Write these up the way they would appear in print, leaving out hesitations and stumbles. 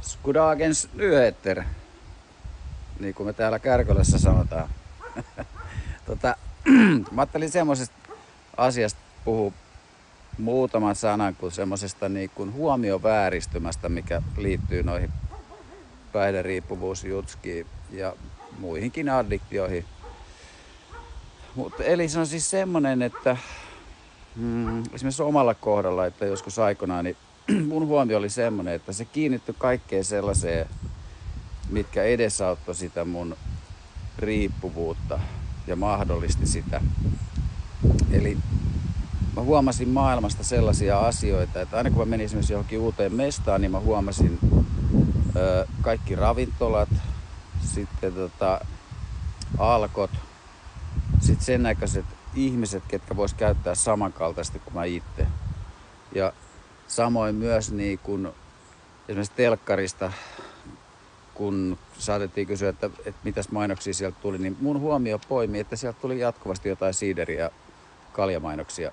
Skudagens nyheter, niin kuin me täällä Kärkölässä sanotaan. Mä ajattelin semmosesta asiasta puhua muutaman sanan kuin semmosesta niin kuin huomiovääristymästä, mikä liittyy noihin päihderiippuvuusjutskiin ja muihinkin addiktioihin. Eli se on siis semmonen, että esimerkiksi omalla kohdalla, että joskus aikoinaan, niin mun huomio oli semmonen, että se kiinnittyi kaikkeen sellaiseen, mitkä edesauttoi sitä mun riippuvuutta ja mahdollisti sitä. Eli mä huomasin maailmasta sellaisia asioita, että aina kun mä menin esimerkiksi johonkin uuteen mestaan, niin mä huomasin kaikki ravintolat, sitten alkot, sitten sen näköiset ihmiset, ketkä vois käyttää samankaltaisesti kuin mä itse. Ja samoin myös niin kun esimerkiksi telkkarista, kun saatettiin kysyä, että mitäs mainoksia sieltä tuli, niin mun huomio poimi, että sieltä tuli jatkuvasti jotain siideriä ja kaljamainoksia.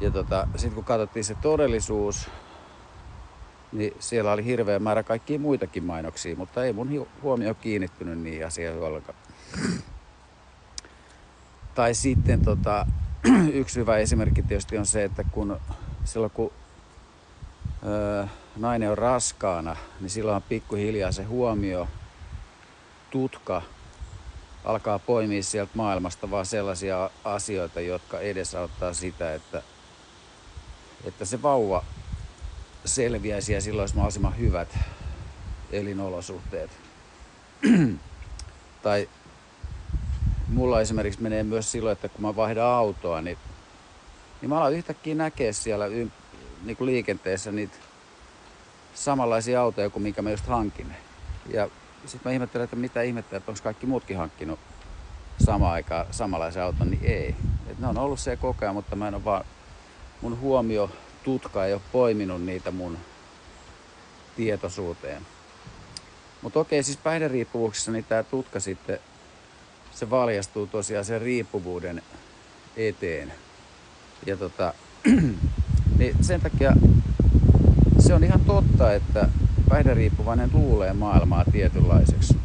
Ja sitten kun katsottiin se todellisuus, niin siellä oli hirveä määrä kaikkia muitakin mainoksia, mutta ei mun huomio kiinnittynyt niihin asioihin ollenkaan. Tai sitten yksi hyvä esimerkki tietysti on se, että silloin kun nainen on raskaana, niin silloin pikkuhiljaa se huomio, tutka alkaa poimia sieltä maailmasta vaan sellaisia asioita, jotka edesauttaa sitä, että se vauva selviäisi ja silloin olisi mahdollisimman hyvät elinolosuhteet. Tai mulla esimerkiksi menee myös silloin, että kun mä vaihdan autoa, niin mä alan yhtäkkiä näkee siellä niin kuin liikenteessä niitä samanlaisia autoja kuin minkä mä just hankin. Ja sit mä ihmettelen, että mitä ihmettä, että onko kaikki muutkin hankkinut samaan aikaan samanlaisen auton, niin ei. Et ne on ollut siellä koko ajan, mutta mä en ole vaan, mun huomio tutka ei ole poiminut niitä mun tietoisuuteen. Mutta okei, siis päihderiippuvuuksissa niin tää tutka sitten, se valjastuu tosiaan sen riippuvuuden eteen. Ja niin sen takia se on ihan totta, että päihderiippuvainen luulee maailmaa tietynlaiseksi.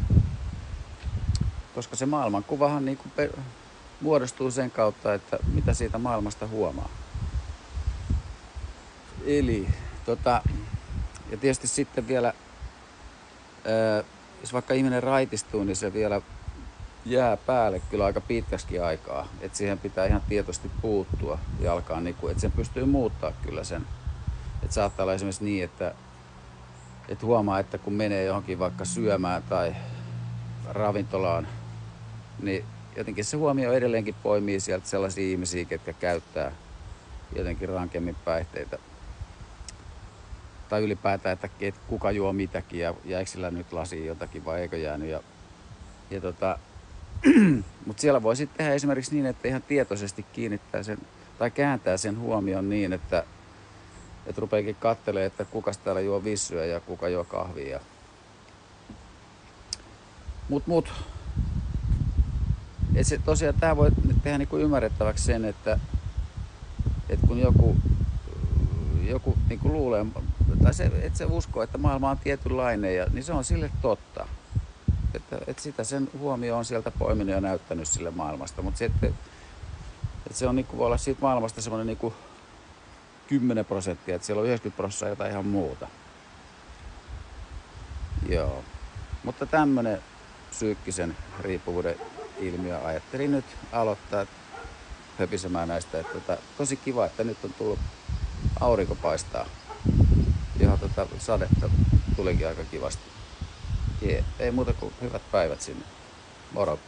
Koska se maailmankuvahan niin kuin muodostuu sen kautta, että mitä siitä maailmasta huomaa. Eli ja tietysti sitten vielä, jos vaikka ihminen raitistuu, niin se vielä jää päälle kyllä aika pitkäskin aikaa. Että siihen pitää ihan tietoisesti puuttua ja alkaa, niin kuin, että sen pystyy muuttaa kyllä sen. Että saattaa olla esimerkiksi niin, että huomaa, että kun menee johonkin vaikka syömään tai ravintolaan, niin jotenkin se huomio edelleenkin poimii sieltä sellaisia ihmisiä, ketkä käyttää jotenkin rankemmin päihteitä. Tai ylipäätään, että kuka juo mitäkin ja jäikö sillä nyt lasiin jotakin vai eikö jäänyt. Mutta siellä voi sitten tehdä esimerkiksi niin, että ihan tietoisesti kiinnittää sen tai kääntää sen huomion niin, että rupeekin kattelee, että kukas täällä juo vissyä ja kuka juo kahvia. Et se tosiaan tää voi tehdä niinku ymmärrettäväksi sen, että kun joku niinku luulee, tai että se uskoo, että maailma on tietynlainen, niin se on sille totta. Että sitä sen huomio on sieltä poiminut ja näyttänyt sille maailmasta. Mutta se on niinku, voi olla siitä maailmasta semmoinen niinku 10%, että siellä on 90% jotain ihan muuta. Joo. Mutta tämmönen psyykkisen riippuvuuden ilmiö ajattelin nyt aloittaa höpisemään näistä. Että tosi kiva, että nyt on tullut aurinko paistaa. Ja sadetta tulikin aika kivasti. Ei muuta kuin hyvät päivät sinne. Moro!